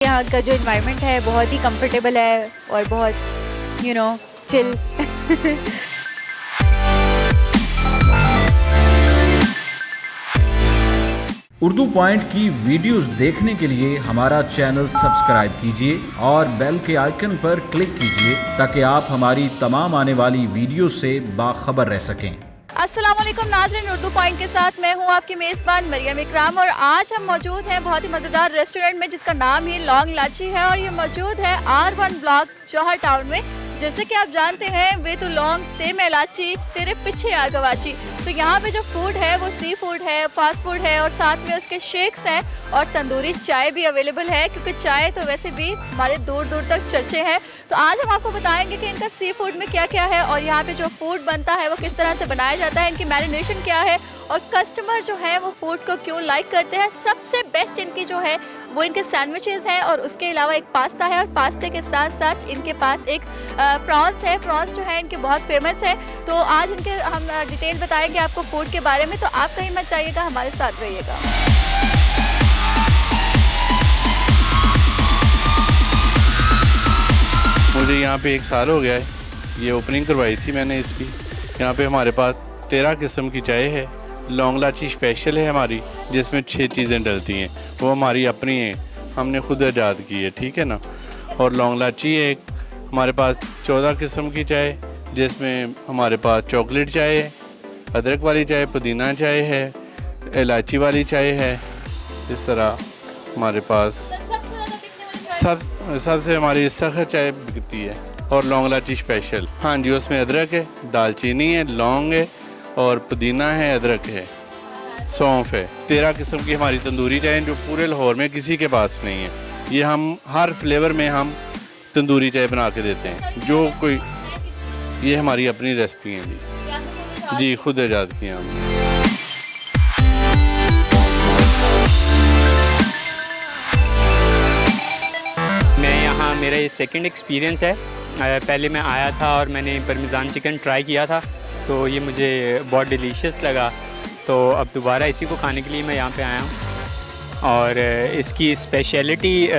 यहाँ का जो एनवायरनमेंट है बहुत ही कंफर्टेबल है और बहुत चिल। उर्दू पॉइंट की वीडियोस देखने के लिए हमारा चैनल सब्सक्राइब कीजिए और बेल के आइकन पर क्लिक कीजिए ताकि आप हमारी तमाम आने वाली वीडियो से बाखबर रह सकें। अस्सलाम वालेकुम नाज़रीन, उर्दू पॉइंट के साथ मैं हूं आपकी मेज़बान मरियम इकराम और आज हम मौजूद हैं बहुत ही मज़ेदार रेस्टोरेंट में जिसका नाम ही लॉन्ग लाची है और ये मौजूद है R1 ब्लॉक जौहर टाउन में। जैसे कि आप जानते हैं वे तो लौंग ते में इलाची तेरे पीछे आ गवाची। तो यहाँ पे जो फूड है वो सी फूड है, फास्ट फूड है और साथ में उसके शेक्स हैं और तंदूरी चाय भी अवेलेबल है क्योंकि चाय तो वैसे भी हमारे दूर दूर तक चर्चे हैं। तो आज हम आपको बताएंगे कि इनका सी फूड में क्या क्या है और यहाँ पे जो फूड बनता है वो किस तरह से बनाया जाता है, इनकी मैरिनेशन क्या है और कस्टमर जो है वो फूड को क्यों लाइक करते हैं। सबसे बेस्ट इनकी जो है वो इनके सैंडविचेस हैं और उसके अलावा एक पास्ता है और पास्ते के साथ साथ इनके पास एक प्रॉन्स है। प्रॉन्स जो है इनके बहुत फेमस है। तो आज इनके हम डिटेल बताएंगे आपको फूड के बारे में, तो आप कहीं मत जाइएगा, हमारे साथ रहिएगा। मुझे यहाँ पे 1 साल हो गया है, ये ओपनिंग करवाई थी मैंने इसकी। यहाँ पे हमारे पास 13 किस्म की चाय है। लौंग लाची स्पेशल है हमारी, जिसमें 6 चीज़ें डलती हैं, वो हमारी अपनी हैं, हमने खुद ईजाद की है, ठीक है ना। और लौंग लाची एक हमारे पास 14 किस्म की चाय, जिसमें हमारे पास चॉकलेट चाय है, अदरक वाली चाय, पुदीना चाय है, इलायची वाली चाय है। इस तरह हमारे पास सबसे हमारी सखत चाय बिकती है और लौंग लाची स्पेशल। हाँ जी, उसमें अदरक है, दालचीनी है, लौंग है और पुदीना है, अदरक है, सौंफ है। 13 किस्म की हमारी तंदूरी चाय जो पूरे लाहौर में किसी के पास नहीं है। ये हम हर फ्लेवर में हम तंदूरी चाय बना के देते हैं, जो कोई ये हमारी अपनी रेसिपी है जी, खुद ईजाद की हमने। मैं यहाँ मेरा ये सेकंड एक्सपीरियंस है। पहले मैं आया था और मैंने परमेज़ान चिकन ट्राई किया था, तो ये मुझे बहुत डिलीशियस लगा। तो अब दोबारा इसी को खाने के लिए मैं यहाँ पे आया हूँ और इसकी स्पेशलिटी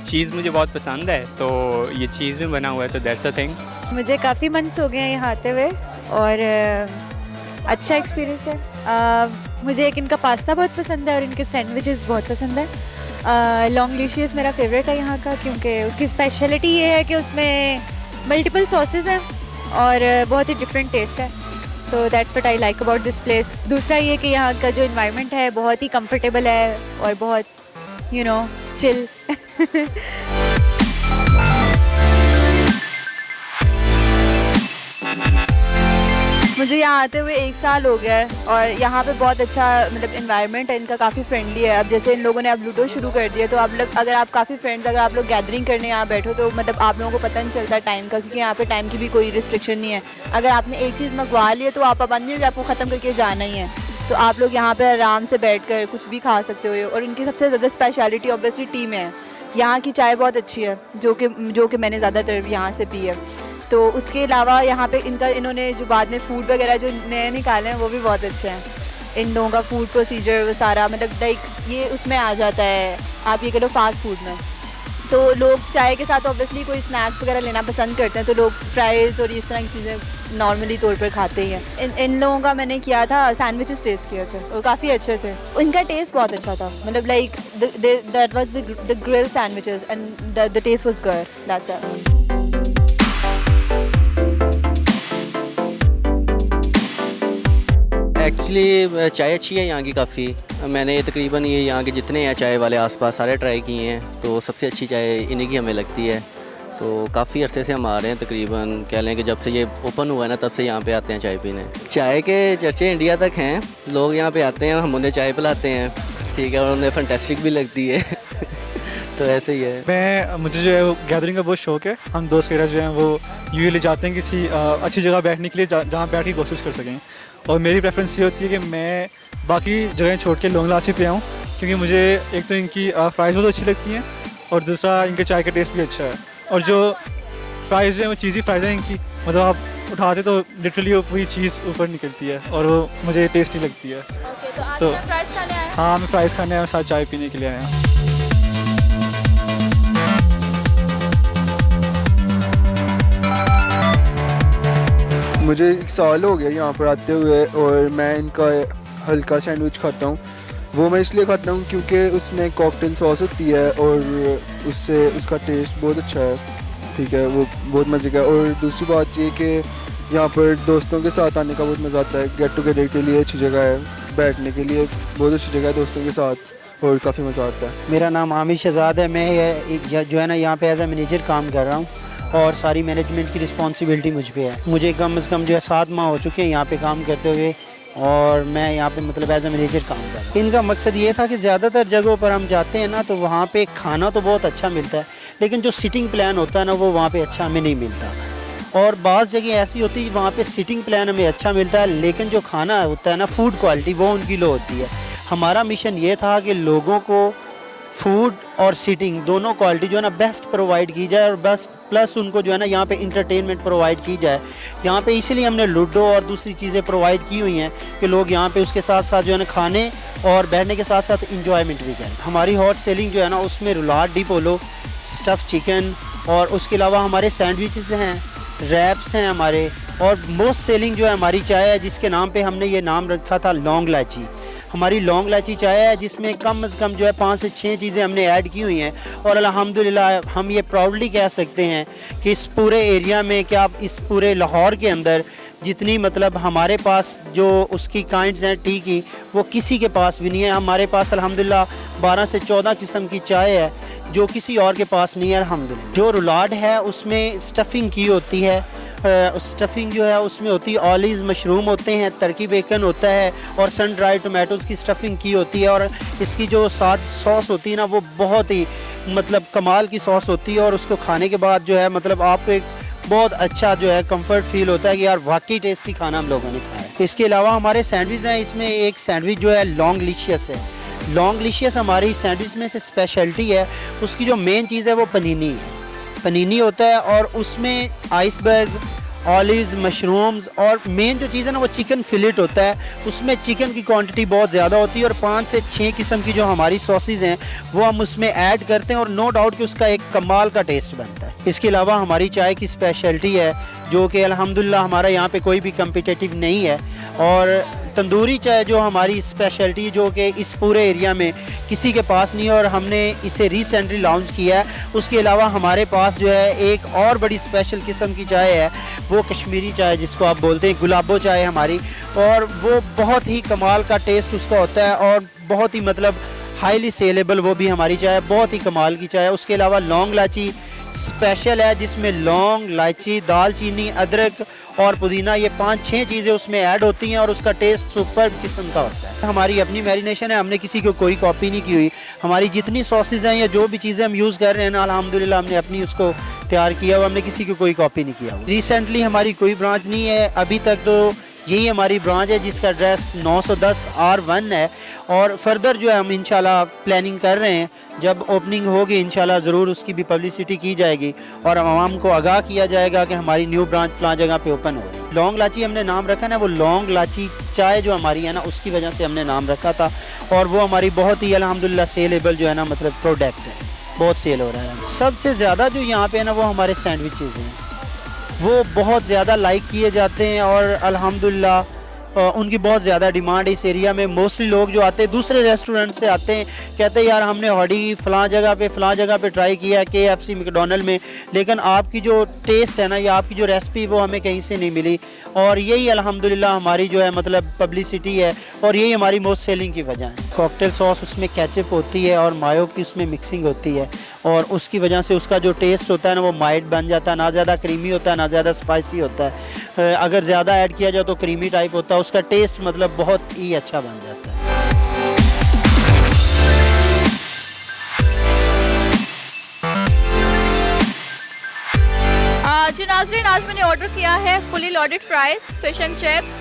चीज़ मुझे बहुत पसंद है, तो ये चीज़ में बना हुआ है, तो दैट्स अ थिंग। मुझे काफ़ी मंथ्स हो गए हैं यहाँ आते हुए और अच्छा एक्सपीरियंस है। मुझे एक इनका पास्ता बहुत पसंद है और इनके सैंडविचेस बहुत पसंद है। लॉन्ग लिशियस मेरा फेवरेट है यहाँ का, क्योंकि उसकी स्पेशलिटी ये है कि उसमें मल्टीपल सॉसेस हैं और बहुत ही डिफरेंट टेस्ट है। तो that's what I like about this place. दूसरा ये कि यहाँ का जो एनवायरनमेंट है बहुत ही कंफर्टेबल है और बहुत चिल। मुझे यहाँ आते हुए 1 साल हो गया है और यहाँ पे बहुत अच्छा मतलब एनवायरनमेंट है इनका, काफ़ी फ्रेंडली है। अब जैसे इन लोगों ने अब लूडो शुरू कर दिया, तो आप लोग अगर आप काफ़ी फ्रेंड्स अगर आप लोग गैदरिंग करने यहाँ बैठो तो मतलब आप लोगों को पता नहीं चलता टाइम का, क्योंकि यहाँ पे टाइम की भी कोई रिस्ट्रिक्शन नहीं है। अगर आपने एक चीज़ मंगवा ली है तो आप पाबंदी नहीं, आपको ख़त्म करके जाना ही है। तो आप लोग यहाँ पर आराम से बैठ कर कुछ भी खा सकते हो। और इनकी सबसे ज़्यादा स्पेशलिटी ऑब्वियसली टी में है। यहाँ की चाय बहुत अच्छी है, जो कि मैंने ज़्यादातर यहाँ से पी है। तो उसके अलावा यहाँ पे इन्होंने जो बाद में फ़ूड वगैरह जो नए निकाले हैं वो भी बहुत अच्छे हैं। इन लोगों का फ़ूड प्रोसीजर वो सारा मतलब लाइक ये उसमें आ जाता है, आप ये कह लो फास्ट फूड में। तो लोग चाय के साथ ऑब्वियसली कोई स्नैक्स वगैरह लेना पसंद करते हैं, तो लोग फ्राइज़ और इस तरह की चीज़ें नॉर्मली तौर पर खाते ही हैं। इन लोगों का मैंने किया था, सैंडविचेस टेस्ट किए थे और काफ़ी अच्छे थे। उनका टेस्ट बहुत अच्छा था, मतलब like that was the grill sandwiches and the taste was good, that's it. Actually चाय अच्छी है यहाँ की काफ़ी। मैंने तकरीबन ये यहाँ के जितने हैं चाय वाले आसपास सारे ट्राई किए हैं, तो सबसे अच्छी चाय इन्हीं की हमें लगती है। तो काफ़ी अरसे से हम आ रहे हैं, तकरीबन कह लें कि जब से ये ओपन हुआ है ना तब से यहाँ पे आते हैं चाय पीने। चाय के चर्चे इंडिया तक हैं, लोग यहाँ पे आते हैं, हम उन्हें चाय पिलाते हैं, ठीक है, और उन्हें फैंटास्टिक भी लगती है। तो ऐसे ही है। मुझे जो है वो गैदरिंग का बहुत शौक़ है। हम दोस्त वगैरह जो हैं वो यूजुअली जाते हैं किसी अच्छी जगह बैठने के लिए जहाँ बैठ की कोशिश कर सकें। और मेरी प्रेफरेंस ये होती है कि मैं बाकी जगह छोड़ के लौंग लाची पे आऊँ, क्योंकि मुझे एक तो इनकी फ्राइज़ बहुत अच्छी लगती हैं और दूसरा इनके चाय का टेस्ट भी अच्छा है। और जो फ्राइज़ हैं वो चीज़ी फ्राइज़ हैं इनकी, मतलब आप उठाते तो लिटरली वो पूरी चीज़ ऊपर निकलती है और वो मुझे टेस्टी लगती है। तो आज फ्राइज़ खाने आए? हाँ, मैं फ्राइज़ खाने आया, साथ चाय पीने के लिए आया। मुझे 1 साल हो गया यहाँ पर आते हुए और मैं इनका हल्का सैंडविच खाता हूँ। वो मैं इसलिए खाता हूँ क्योंकि उसमें कॉकटेल सॉस होती है और उससे उसका टेस्ट बहुत अच्छा है, ठीक है, वो बहुत मज़े का। और दूसरी बात ये कि यहाँ पर दोस्तों के साथ आने का बहुत मज़ा आता है। गेट टुगेदर के लिए अच्छी जगह है, बैठने के लिए बहुत अच्छी जगह है दोस्तों के साथ, और काफ़ी मज़ा आता है। मेरा नाम आमिर शहजाद है। मैं जो है ना यहाँ पे एज ए मैनेजर काम कर रहा हूँ और सारी मैनेजमेंट की रिस्पॉन्सिबिलिटी मुझ पे है। मुझे कम से कम जो है 7 माह हो चुके हैं यहाँ पे काम करते हुए और मैं यहाँ पे मतलब एज ए मैनेजर काम कर रहा हूँ। इनका मकसद ये था कि ज़्यादातर जगहों पर हम जाते हैं ना तो वहाँ पे खाना तो बहुत अच्छा मिलता है, लेकिन जो सिटिंग प्लान होता है ना वो वहाँ पे अच्छा हमें नहीं मिलता। और बाज़ जगह ऐसी होती है वहाँ पे सिटिंग प्लान हमें अच्छा मिलता है, लेकिन जो खाना होता है ना फूड क्वालिटी वो उनकी लो होती है। हमारा मिशन ये था कि लोगों को फूड और सीटिंग दोनों क्वालिटी जो है ना बेस्ट प्रोवाइड की जाए और बेस्ट प्लस उनको जो है ना यहाँ पे इंटरटेनमेंट प्रोवाइड की जाए। यहाँ पे इसलिए हमने लूडो और दूसरी चीज़ें प्रोवाइड की हुई हैं कि लोग यहाँ पे उसके साथ साथ जो है ना खाने और बैठने के साथ साथ इंजॉयमेंट भी करें। हमारी हॉट सेलिंग जो है ना उसमें रुलाट डी पोलो, स्टफ़ चिकन और उसके अलावा हमारे सैंडविचेस हैं, रैप्स हैं हमारे, और मोस्ट सेलिंग जो है हमारी चाय है जिसके नाम पे हमने ये नाम रखा था लौंग इलायची। हमारी लौंग इलायची चाय है जिसमें कम से कम जो है 5 से 6 चीज़ें हमने ऐड की हुई हैं और अल्हम्दुलिल्लाह हम ये प्राउडली कह सकते हैं कि इस पूरे एरिया में, क्या आप इस पूरे लाहौर के अंदर जितनी मतलब हमारे पास जो उसकी काइंड्स हैं टी की वो किसी के पास भी नहीं है। हमारे पास अल्हम्दुलिल्लाह 12 से 14 किस्म की चाय है जो किसी और के पास नहीं है अल्हम्दुलिल्लाह। जो रुलाड है उसमें स्टफिंग की होती है, स्टफिंग जो है उसमें होती है ऑलिव्स, मशरूम होते हैं, टर्की बेकन होता है और सन ड्राई टोमेटोज़ की स्टफिंग की होती है। और इसकी जो साथ सॉस होती है ना वो बहुत ही मतलब कमाल की सॉस होती है और उसको खाने के बाद जो है मतलब आपको एक बहुत अच्छा जो है कंफर्ट फील होता है कि यार वाकई टेस्टी खाना हम लोगों ने खाया। इसके अलावा हमारे सैंडविच हैं, इसमें एक सैंडविच जो है लॉन्ग लिशियस है। लॉन्ग लिशियस हमारी सैंडविच में से स्पेशलिटी है, उसकी जो मेन चीज़ है वो पनीनी है। पनीनी होता है और उसमें आइसबर्ग, ऑलिव्स, मशरूम्स और मेन जो चीज़ है ना वो चिकन फिलेट होता है। उसमें चिकन की क्वांटिटी बहुत ज़्यादा होती है और 5 से 6 किस्म की जो हमारी सॉसेज हैं वो हम उसमें ऐड करते हैं और नो डाउट कि उसका एक कमाल का टेस्ट बनता है। इसके अलावा हमारी चाय की स्पेशलिटी है जो कि अल्हम्दुलिल्लाह हमारा यहाँ पे कोई भी कम्पिटिटिव नहीं है, और तंदूरी चाय जो हमारी स्पेशलिटी जो कि इस पूरे एरिया में किसी के पास नहीं है और हमने इसे रिसेंटली लॉन्च किया है। उसके अलावा हमारे पास जो है एक और बड़ी स्पेशल किस्म की चाय है, वो कश्मीरी चाय जिसको आप बोलते हैं गुलाबो चाय हमारी, और वो बहुत ही कमाल का टेस्ट उसका होता है और बहुत ही मतलब हाईली सेलेबल वो भी हमारी चाय बहुत ही कमाल की चाय है। उसके अलावा लौंग इलायची स्पेशल है जिसमें लौंग, इलायची, दालचीनी, अदरक और पुदीना ये 5-6 चीज़ें उसमें ऐड होती हैं और उसका टेस्ट सुपर किस्म का होता है। हमारी अपनी मैरिनेशन है, हमने किसी को कोई कॉपी नहीं की हुई। हमारी जितनी सॉसेज हैं या जो भी चीज़ें हम यूज़ कर रहे हैं ना अल्हम्दुलिल्लाह हमने अपनी उसको तैयार किया हुआ, हमने किसी को कोई कॉपी नहीं किया हुआ। रिसेंटली हमारी कोई ब्रांच नहीं है, अभी तक तो यही हमारी ब्रांच है जिसका एड्रेस 910 R1 है और फर्दर जो है हम इंशाल्लाह प्लानिंग कर रहे हैं, जब ओपनिंग होगी इंशाल्लाह ज़रूर उसकी भी पब्लिसिटी की जाएगी और आवाम को आगाह किया जाएगा कि हमारी न्यू ब्रांच फलां जगह पे ओपन हो रही है। लौंग इलायची हमने नाम रखा ना, वो लौंग इलायची चाय जो हमारी है ना उसकी वजह से हमने नाम रखा था और वो हमारी बहुत ही अल्हम्दुलिल्लाह सेलेबल जो है ना मतलब प्रोडक्ट है, बहुत सेल हो रहा है। सबसे ज़्यादा जो यहाँ पे है ना वो हमारे सैंडविचेज़ हैं, वो बहुत ज़्यादा लाइक किए जाते हैं और अल्हम्दुलिल्लाह उनकी बहुत ज़्यादा डिमांड है इस एरिया में। मोस्टली लोग जो आते हैं दूसरे रेस्टोरेंट से आते हैं, कहते हैं यार हमने हॉडी फ़लाँ जगह पे ट्राई किया है KFC मैकडॉनल्ड में, लेकिन आपकी जो टेस्ट है ना या आपकी जो रेसिपी वो हमें कहीं से नहीं मिली। और यही अल्हम्दुलिल्लाह हमारी जो है मतलब पब्लिसिटी है और यही हमारी मोस्ट सेलिंग की वजह है। कॉकटेल सॉस उसमें केचप होती है और मायो की उसमें मिक्सिंग होती है और उसकी वजह से उसका जो टेस्ट होता है ना वो माइल्ड बन जाता है, ना ज़्यादा क्रीमी होता है ना ज़्यादा स्पाइसी होता है। अगर ज़्यादा ऐड किया जाए तो क्रीमी टाइप होता है, उसका टेस्ट मतलब बहुत ही अच्छा बन जाता है। जी नाज़रीन, आज मैंने ऑर्डर किया है fully loaded fries, fish and chips,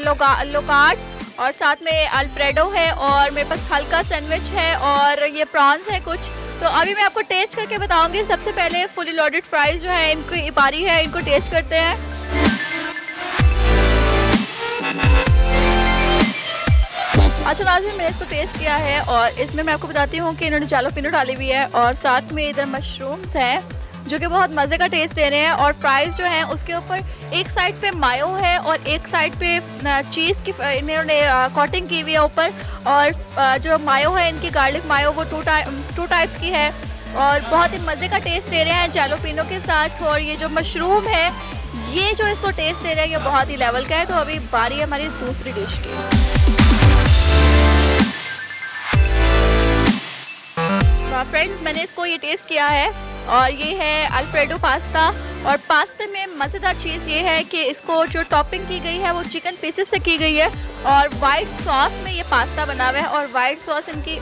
loquat और साथ में अल्फ्रेडो है और मेरे पास हल्का सैंडविच है और ये प्रॉन्स है कुछ। तो अभी मैं आपको टेस्ट करके बताऊंगी। सबसे पहले फुली लोडेड फ्राइज जो है इनकी बारी है, इनको टेस्ट करते हैं। अच्छा नाज़रीन, मैंने इसको टेस्ट किया है और इसमें मैं आपको बताती हूँ कि इन्होंने जालोपिनो डाली हुई है और साथ में इधर मशरूम्स हैं जो कि बहुत मज़े का टेस्ट दे रहे हैं। और फ्राइज़ जो हैं उसके ऊपर एक साइड पे मायो है और एक साइड पे चीज़ की इन्होंने कोटिंग की हुई है ऊपर। और जो मायो है इनकी गार्लिक मायो वो टू टाइप्स की है और बहुत ही मज़े का टेस्ट दे रहे हैं जैलोपिनो के साथ। और ये जो मशरूम है ये जो इसको टेस्ट दे रहा है ये बहुत ही लेवल का है। तो अभी बारी है हमारी दूसरी डिश की। फ्रेंड्स मैंने इसको ये टेस्ट किया है और ये है अल्फ्रेडो पास्ता। और पास्ते में मज़ेदार चीज़ ये है कि इसको जो टॉपिंग की गई है वो चिकन पीसेस से की गई है और वाइट सॉस में ये पास्ता बना हुआ है। और वाइट सॉस इनकी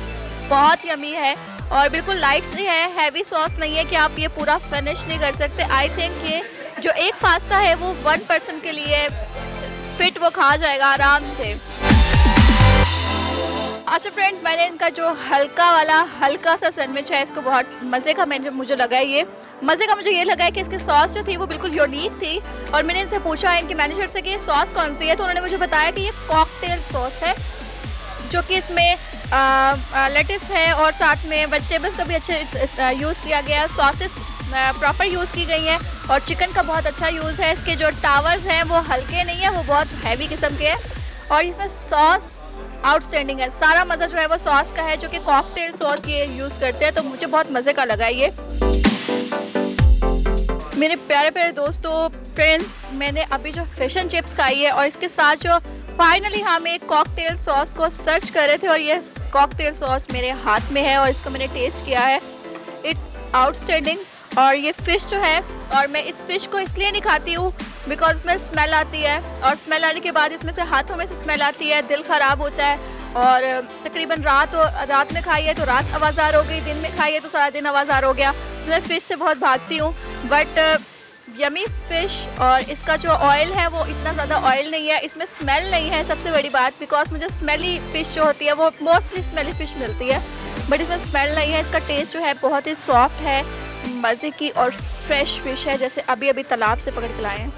बहुत यमी है और बिल्कुल लाइट सी है, हैवी सॉस नहीं है कि आप ये पूरा फिनिश नहीं कर सकते। आई थिंक ये जो एक पास्ता है वो 1 पर्सन के लिए फिट वो खा जाएगा आराम से। अच्छा फ्रेंड मैंने इनका जो हल्का सा सैंडविच है इसको बहुत मज़े का मुझे लगा है। ये मज़े का मुझे ये लगा है कि इसकी सॉस जो थी वो बिल्कुल यूनिक थी। और मैंने इनसे पूछा इनके मैनेजर से कि ये सॉस कौन सी है, तो उन्होंने मुझे बताया कि ये कॉकटेल सॉस है जो कि इसमें लेटिस है और साथ में वेजिटेबल्स का भी अच्छे यूज़ किया गया है। सॉसेस प्रॉपर यूज़ की गई हैं और चिकन का बहुत अच्छा यूज़ है। इसके जो टावर्स हैं वो हल्के नहीं है, वो बहुत हैवी किस्म के हैं। और इसमें सॉस आउटस्टैंडिंग है, सारा मज़ा जो है वो सॉस का है जो कि कॉकटेल सॉस ये यूज़ करते हैं। तो मुझे बहुत मज़े का लगा ये। मेरे प्यारे दोस्तों फ्रेंड्स मैंने अभी जो फिश एंड चिप्स खाई है और इसके साथ जो फाइनली हम एक कॉकटेल सॉस को सर्च कर रहे थे और ये कॉकटेल सॉस मेरे हाथ में है और इसको मैंने टेस्ट किया है। It's outstanding. और ये फ़िश जो है और मैं इस फ़िश को इसलिए नहीं खाती हूँ बिकॉज इसमें स्मेल आती है और स्मेल आने के बाद इसमें से हाथों में से स्मेल आती है, दिल ख़राब होता है। और तकरीबन रात में खाई है तो रात आवाज़ार हो गई, दिन में खाई है तो सारा दिन आवाज़ार हो गया। तो मैं फ़िश से बहुत भागती हूँ। बट यमी फ़िश और इसका जो ऑयल है वो इतना ज़्यादा ऑयल नहीं है, इसमें स्मेल नहीं है सबसे बड़ी बात। बिकॉज मुझे स्मेली फ़िश जो होती है वो मोस्टली स्मेली फ़िश मिलती है बट इसमें स्मेल नहीं है। इसका टेस्ट जो है बहुत ही सॉफ्ट है, मज़े की और फ्रेश फ़िश है जैसे अभी अभी तालाब से पकड़ के लाए हैं।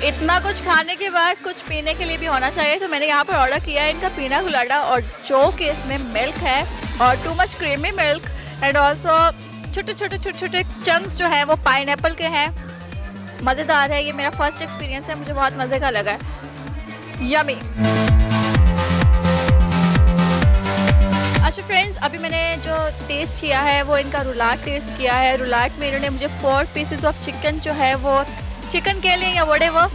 इतना कुछ खाने के बाद कुछ पीने के लिए भी होना चाहिए तो मैंने यहाँ पर ऑर्डर किया है इनका पीना कोलाडा और जो कि इसमें मिल्क है और too much creamy milk and also छोटे चंक्स जो हैं वो पाइनएप्पल के हैं। मज़ेदार है, ये मेरा फर्स्ट एक्सपीरियंस है, मुझे बहुत मज़े का लगा है। यमी। अच्छा फ्रेंड्स अभी मैंने जो टेस्ट किया है वो इनका रुलाट टेस्ट किया है। रुलाट में इन्होंने मुझे 4 पीसेस ऑफ चिकन जो है वो चिकन के लिए या वड़े वो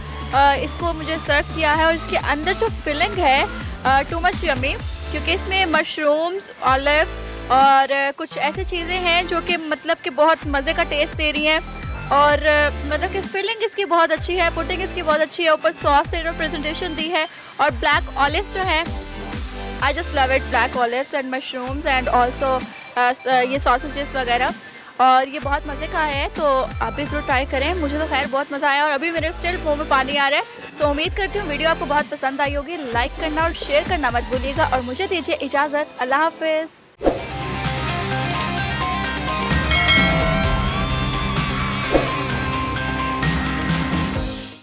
इसको मुझे सर्व किया है। और इसके अंदर जो फिलिंग है टू मच यमी क्योंकि इसमें मशरूम्स, ऑलिव्स और कुछ ऐसी चीज़ें हैं जो कि मतलब कि बहुत मज़े का टेस्ट दे रही हैं। और मतलब कि फिलिंग इसकी बहुत अच्छी है, पुडिंग इसकी बहुत अच्छी है, ऊपर सॉस से इन्होंने प्रेजेंटेशन दी है। और ब्लैक ऑलिव्स जो हैं I just love it, black olives and mushrooms and also ये सॉसेजेस वगैरह। और ये बहुत मज़े का है तो आप भी ज़रूर ट्राई करें। मुझे तो खैर बहुत मज़ा आया और अभी मेरे स्टिल मुँह में पानी आ रहा है। तो उम्मीद करती हूँ वीडियो आपको बहुत पसंद आई होगी। लाइक करना और शेयर करना मत भूलिएगा और मुझे दीजिए इजाज़त। अल्लाह हाफ़िज़।